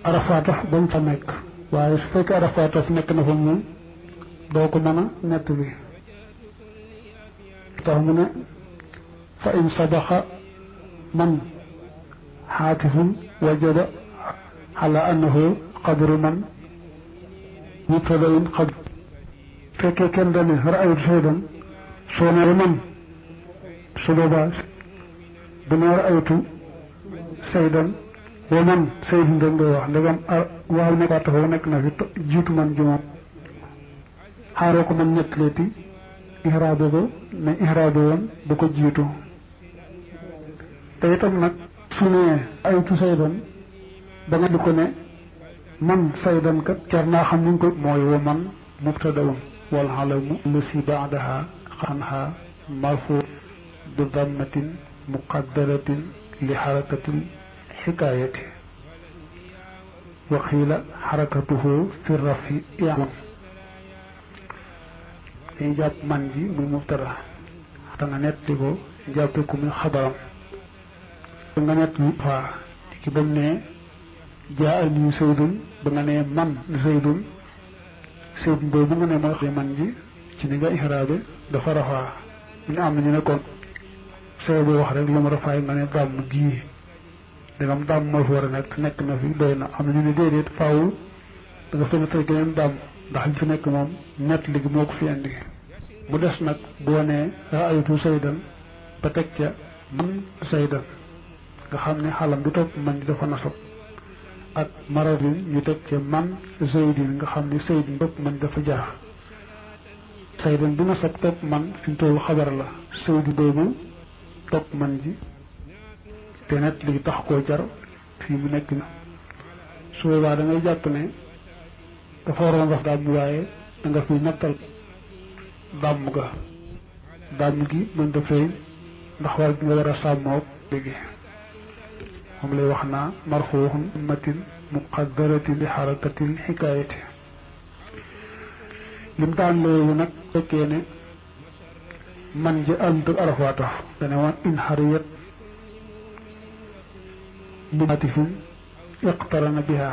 arafaataf ba mu fa nekk waaye su fekkee arafaataf nekk na fa moom doo ko mën a nett bi tax mu ne fa in sabaxa man xaatifun wajaba ala annahu qadru man mubtadain qad fekkee kenn dane ra'aytu saydan soo ne man su boobaa bu ne ra'aytu saydan wa man saydun rek ngay wax ndegam waaw nekk waat dafa nekk na fi jiitu man ji moom xaaroo ko man ñettleeti ihraabe ko ne ihraabe woon bu ko jiitu te itam nag su ne aytu saydan da nga di ko ne man saydan kat car naa xam ni ko mooy wa man mubtadaun wal alamu lasi baadaha xanha marfu bi dammatin muqaddaratin li xarakatil xikaayati wa qiila xarakatuhu fi rafi yaam dañu jàpp man ji muy mubtada te nga netti ko jàppe ko muy xabaram nga nett lu faa ki ba mu ne jaa ani saydun ba nga ne man saydun saydun boobu nga ne mooy man ji ci ni nga ihraabe dafa rafaa ñu am na ñu ne kon sooy boo wax rek lu ma rafaay nga ne dàmm gii dangam dàmm moo fi war a nekk na fi doy na am na ñu ne déedéet faaw da nga fenn tey geneen dàmm ndax li fi nekk moom nett ligi moo ko fi indi mu des nag boo ne raaytu saydan ba teg ca man saydan nga xam ne xalam bi topp man di dafa nasab ak maradin ñu teg ca man zaydin nga xam ne saydin topp man dafa jaar saydan bi nasab topp man fi mu toll xabar la saydin boobu topp man ji te nett li tax koo jar fii mu nekk ni su boobaa da ngay jàpp ne dafa waroon wax dàmm waaye da nga fi nattal dàmm ga dàmm gi mën dafay ndax war gi nga war a sàmmoog léegi moom lay wax naa marfuuxun ummatin muqaddaratin li xarakatil xikaayati lim daan loolu nag fekkee ne man ji ànd ak arafaa tax dane woon in xariyat limatifin iqtarana biha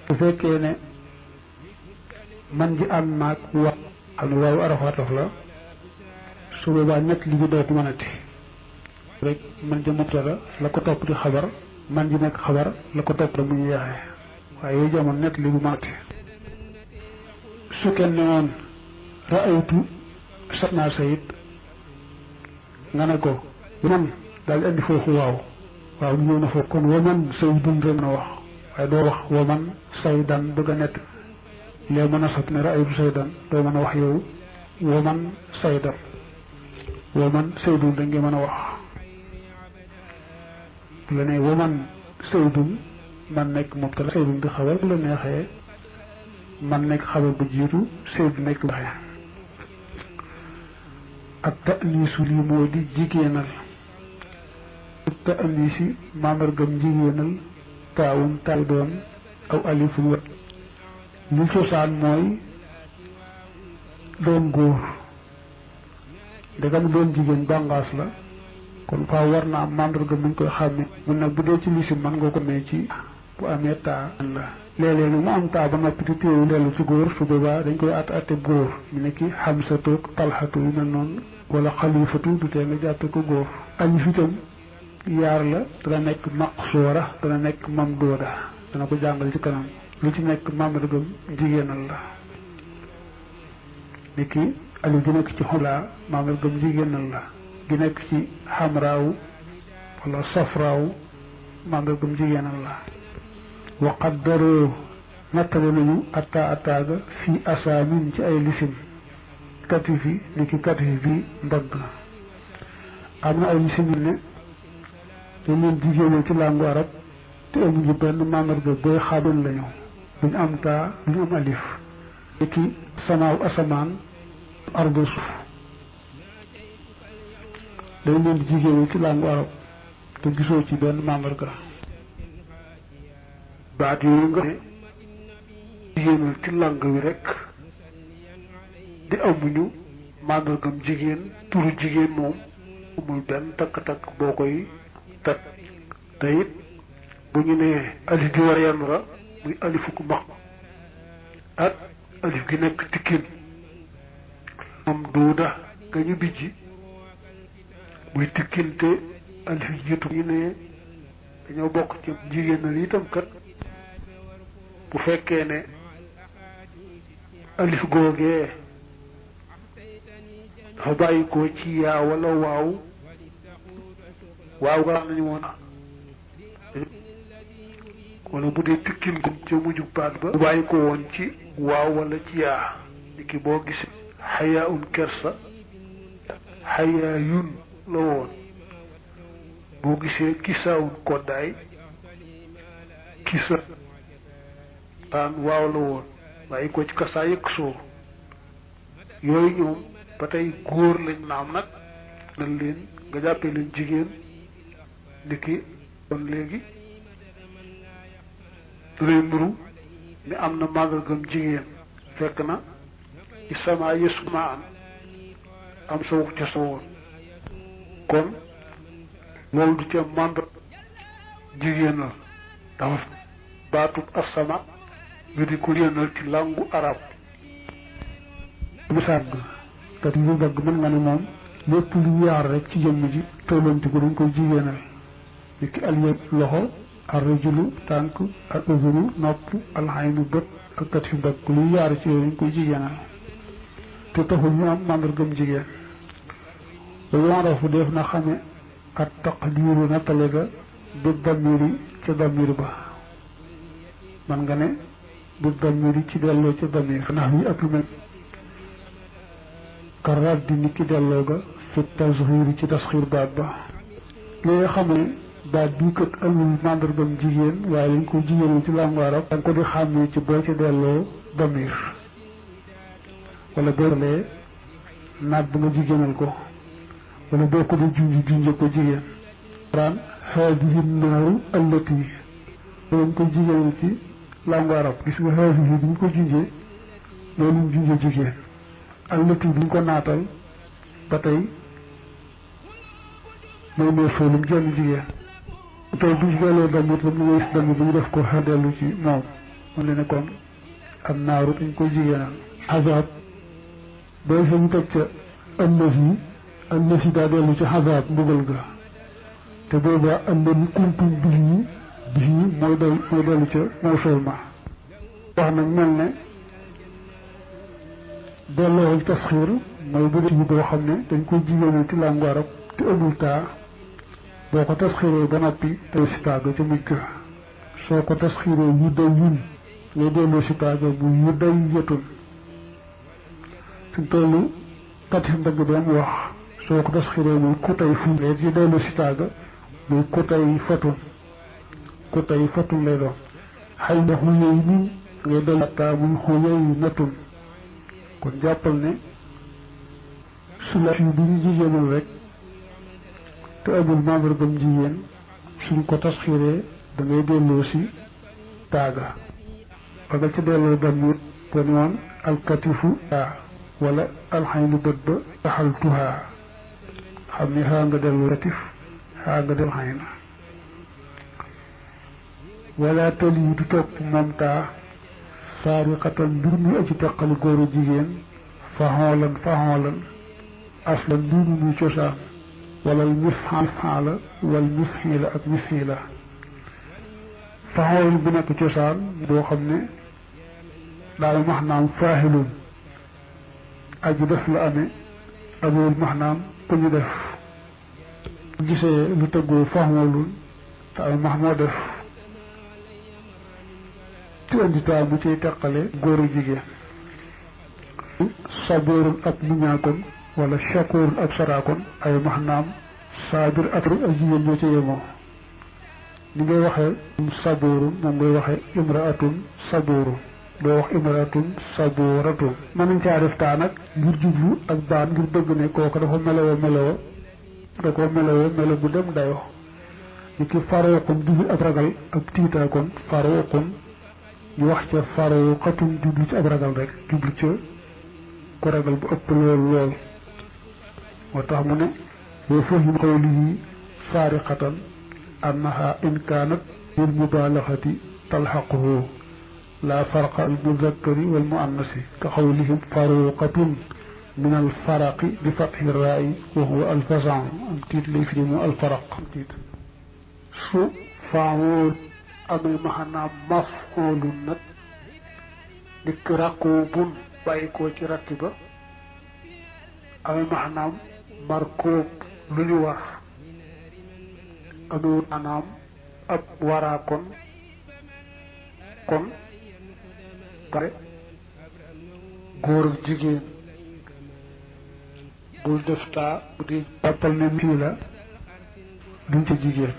bu fekkee ne man ji ànd naag wax xam ne waaw arafaa tax la su boobaa ñett li bi dootu mënati rek man ji mubtada la ko topp di xabar man ji nekk xabar la ko topp da muy yeexee waaye yooyu jamono ñett li bu mënati su kenn ne woon raaytu sat naa sayid nga ne ko man daal di andi foofu waaw waaw ñëw na foofu kon waman saydun rek na wax waaye doo wax waman saydan bëgg a nett lee mën a sot ne raaytu saydan doo mën a wax yow waman saydan waman saydun rek nga mën a wax la ne waman saydun man nekk mubtada saydun di xabar bu la neexee man nekk xabar bu jiitu saydun nekk waxee ak ta'niisu lii moo di jigéenal ta'niisi mandargam jigéenal taawun taay doon aw alifun wet li cosaan mooy doon góor ndegam doon jigéen bàngaas la kon faaw war na am mandargam muñ koy xàmme mun nag bu dee ci lisim man nga ko mee ci bu amee taa la léeg-léeg nag mu am taa ba noppi di téewu dellu ci góor su boobaa dañ koy atte góor ñu ne ki xamsatu talxatu yu mel noonu wala xalifatu du tee nga jàppe ko góor alif itam yaar la dana nekk maqsuura dana nekk mamduuda dana ko jàngal ci kanam lu ci nekk mandargam jigéenal la ni ki alif gi nekk ci xulaa mandargam jigéenal la gi nekk ci xamraaw wala safraaw mandargam jigéenal la wa qaddaroo nattale nañu attaaga fii asaamin ci ay lisim katifi ni ki katifi bi mbagg am na ay lisim ne dañ leen jigéenal ci làngu arab te amuñu benn mandarga booy xaadoon lañu duñ am taa duñ am alif ni ki samaaw asamaan ardu suuf dañ leen di jigéenal ci làngu arab te gisoo ci benn mandarga baat yooyu nga ne jigéenal ci làng wi rek di amuñu màndargam jigéen turu jigéen moom amul benn takk-takk boo koy tat te it bu ñu nee alif gi war yenn ra muy alifu ku maq ak alif gi nekk tikkin moom duuda nga ñu bijji muy tikkinte alif yi jiitu ñu ne dañoo bokk ci jigéenal itam kat bu fekkee ne alif googee dafa bàyyi ko ci yaa wala waaw waaw nga wax nañu woon wala bu dee tikkin gum ca mujjug baat ba bu bàyyi ko woon ci waaw wala ci yaa ni ki boo gis xayaa un kersa xayaa yun la woon boo gisee kisaawun koddaay kisa taan waaw la woon bàyyi ko ci kasaa yëg soo yooyu ñoom ba tey góor lañ naam nag nañ leen nga jàppee leen jigéen ni ki kon léegi du lay nuru ni am na màndargam jigéen fekk na ci sama yësuma am sa wax ca sa woon kon loolu du ca màndar jigéen la dafa baatub asama ñu di ko yéenal ci langu arab bu sàgg te yu bëgg mën nga ne moom lépp lu yaar rek ci jëmm ji tollanti ko dañ koy jigéenal ni ki alyad loxo arrajulu tànk al uzunu nopp alxaynu bët ak kat fi bëgg lu yaar ci yooyu dañ koy jigéenal te taxul ñu am màndargam jigéen loolu arafu def na xame ak taqdiiru nattale ga bi damiri ca damir ba man nga ne bi damiri ci delloo ca damir ndax yi ak lu mel karaat di ni ki delloo ga fi tasxiir ci tasxiir baat ba léegi xam ne baat bii kat amul màndargam jigéen waaye dañ ko jigéenal ci langue arab da nga ko di xàmmee ci boo ca delloo damir wala boolee naat ba nga jigéenal ko wala boo ko di junje ko jigéen daan haadihi naaru allati dañ ko jigéenal ci langue arab gis nga haadihi bi ñu ko junjee loolu ñu junje jigéen allati bi ñu ko naatal ba tey mooy ne foolum jenn jigéen tey bu ñu delloo damit la mu ngay gis damit bi ñu def ko dellu ci moom mu ne ne kon am naaru dañ ko jigéenal xasaab booy fa ñu teg ca allasi daa dellu ci xasaab mbugal ga te boobaa allasi kuntum bihi mooy dellu ca mawsul ma wax nag mel ne delloo tasxiir mooy bu dee boo xam ne dañ koy jigéenal ci langue arab te amul taa boo ko tasxiiree ba noppi te si taaga ca mujj ga soo ko tasxiiree yu day yun ngay delloo si taaga bu yu day yëtun suñ tollu kat fi mbagg bi am wax soo ko tasxiiree muy kutay fu léegi delloo si taaga muy kutay fatun lay doon xay na xuyey ni ngay dellu taa muy xuyey natun kon jàppal ne sulaat yi bi ñu jigéenal rek te amul màndargam jigéen suñ ko tasxiiree da ngay delloo si taaga ba nga ci delloo damir ko ne woon alkatifu wala alxaynu bët ba taxaltuhaa xam ne xaa nga dellu katif xaa nga dellu xayna wala tali yi du topp moom taa saariqatan mbir muy aji teqali góoru jigéen faxoolan aslan mbir mu muy cosaan wala misxaala wal misxiila ak misxiila faxool bu nekk cosaan boo xam ne daal maxnaam faaxilun aji def la amee amul maxnaam ku ñu def gisee lu tëggoo faxoolun te al max moo def ci indi taa bu ciy teqale góoru jigéen saboorun ab muñaakon wala shakoorun ab saraakon ay maxnaam saabir ak ay jigéen ñoo ci yemoo ni ngay waxee saboorun moom ngay waxee imraatun saboorun doo wax imraatun sabooratun mën nañ caa def taa nag ngir jublu ak baan ngir bëgg ne kooku dafa melowoo da ko melowoo melo bu dem dayo ni ki farooqun jublu ab ragal ab tiitaakon farooqun ñu wax ca farooqatun jublu ci ab ragal rek jublu ca ko ragal bu ëpp lool moo tax mu ne boo fahim qawlihi saariqatan annaha in kaanat بالمبالغة تلحقه لا فرق المذكر والمؤنث كقولهم فروقة من الفرق بفتح الراء وهو الفزع تيت لي في الفرق تيت سو فاعول أمي محنا مفعول نت ديك ركوب بايكو ci rakiba أمي محنا مركوب لوني war أمي أنام ab wara kon pare góor ak jigéen bul def taa bu di jàppal ne fii la duñ ca jigéen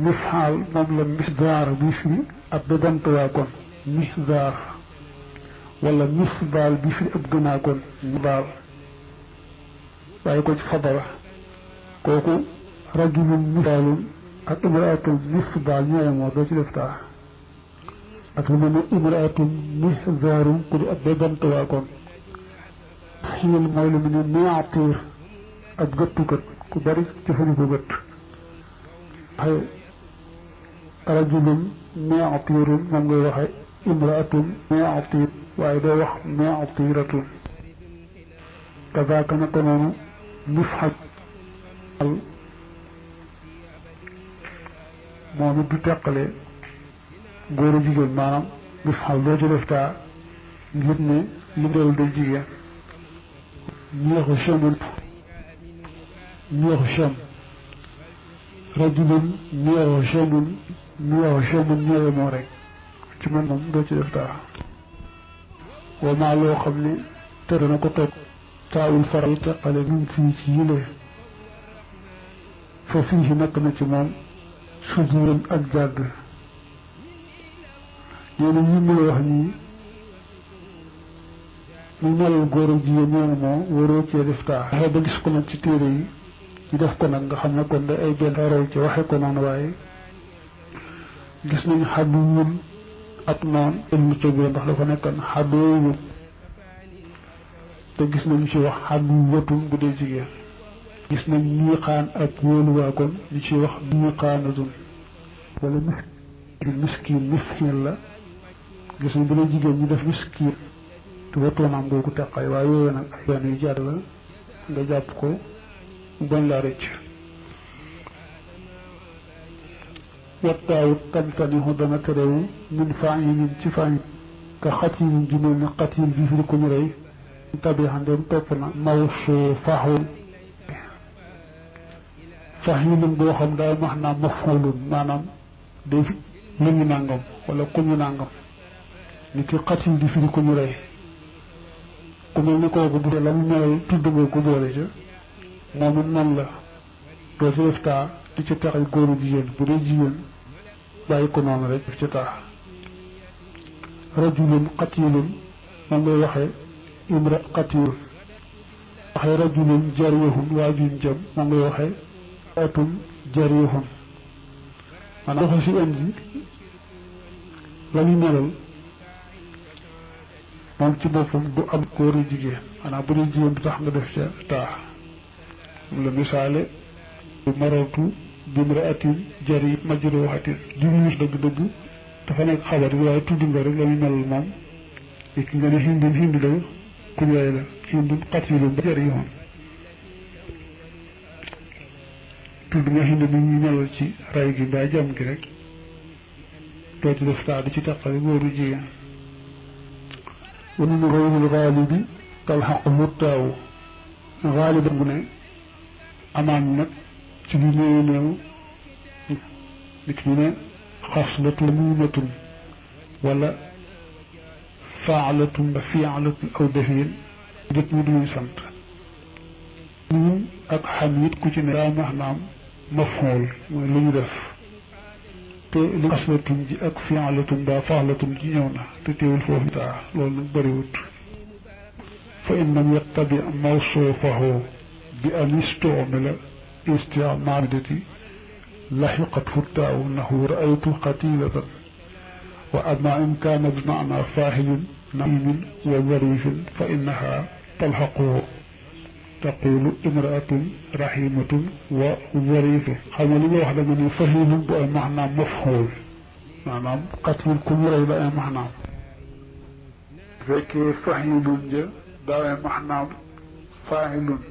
mifxaal moom la misdaar bi firi ab dadantuwaa kon misdaar wala misbaal bi firi ab gënaa kon misbaal waaye ko ci fadala kooku rajulun misaalun ak imraatul misbaal ñooyemoo doo ci def taa ak lu mel ne imraatul mihzaarum ku di ab dadantuwaa kon xiil mooy lu mu ne miatiir ab gëttukat ku bari jëfandikoo gëtt waxe rajulun miatiirun moom ngay waxe imraatun miatiir waaye doo wax miatiiratun kazaaka naka noonu mifxal moom it du teqale góor a jigéen maanaam mifxal doo ci def taa ngir ne li dool day jigéen ñeexu chamun ñeexu cham rajulun ñeexu chamun ñeewe moo rek ci man moom doo ci def taa wa maa loo xam ne tere na ko toog taawul faral teqale min fii ci yile fa fii ci nekk na ci moom sujuran ak jàdd yéena ñi mu la wax nii mu melal góor ak jigéen ñoom moo waroo cee def taa waxe ba gis ko nag ci téere yi ci def ko nag nga xam ne kon da ay benn roy ci waxe ko noonu waaye gis nañu xaddu ñun ak noon ilmu tëgg ndax dafa nekkoon xaddoo yu te gis nañu ci wax xaddu wëtum bu dee jigéen gis nañ miiqaan ak wóoluwaa kon ñu ci wax miiqaanatun wala miskiin miskiin la gis nañ bu dee jigéen ñu def miskiin te wëtoonaam googu teqay waaye yooyu nag ay benn yu jàdd la nga jàpp ko bañ laa rëcc wattaawut tamtanihu dana terewu min faa'ilin ci faa'il ka xatilin ji mel ni xatil bi fi ko ñu rey tabiixan dem topp na mawsuu faxul faxilin boo xam daal max naa mafxulun maanaam day lu ñu nàngam wala ku ñu nàngam ni ki xatil di fi ko ñu rey ku mel ni kooku bu la mu melal tudd nga ko boole ca moom it noonu la doo ci def taa di ci taxay góoru jigéen bu dee jigéen bàyyi ko noonu rek def ci taa rajulun qatilun moom ngay waxee imra qatilun waxee rajulun jariyahun waajuñ jëm moom ngay waxee atun jariyahun maanaam waxe si indi la muy melal moom ci boppam du am góoru jigéen maanaam bu dee jigéen du tax nga def ca taa la misaale maratu bimraatin jari majruhatin jurus dëgg-dëgg dafa nekk xabar bi waaye tudd nga rek la muy melal moom ki nga ne hindun hindu la ku yooyu la hindun qatilun jari yoon tudd nga hindu ni ñu melal ci ray gi mbaa jam gi rek doo ci def taa di ci taqale góoru jigéen wanu gayril gaalibi talxaqu muttaawu gaalib bu ne amaan nag ci li néew néew nit ñu ne xaslatun muunatun wala faalatun ba fialatun aw defin jët ñu duñu sant ñun ak xamit ku ci ne daa max naam maf'ul mooy lu ñu def te li xaslatun ji ak fialatun ba faalatun ji ñëw na te teewul foofu taa loolu nag bëriwut fa in lam yattabi mawsuufahu bi an istu'mila استعمالتي لحقته التاء انه رايت قتيلة واما ان كان بمعنى فاعل نعيم وظريف فانها تلحقه taqulu imraatun rahimatun wa zarifu xam nga li nga wax dama ne fahilun bu ay maanaam mafhul maanaam qatlul ku mu rey la ay maanaam bu fekkee fahilun ja daa ay maanaam faahilun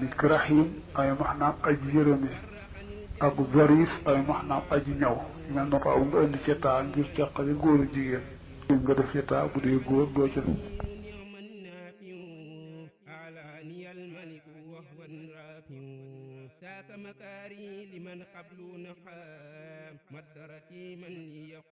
nit ki rahim ay maanaam aji yërëme ak zarif ay maanaam aji ñaw mel na faaw nga indi ca taa ngir teqali góoru jigéen nga def ca taa bu dee góor doo ca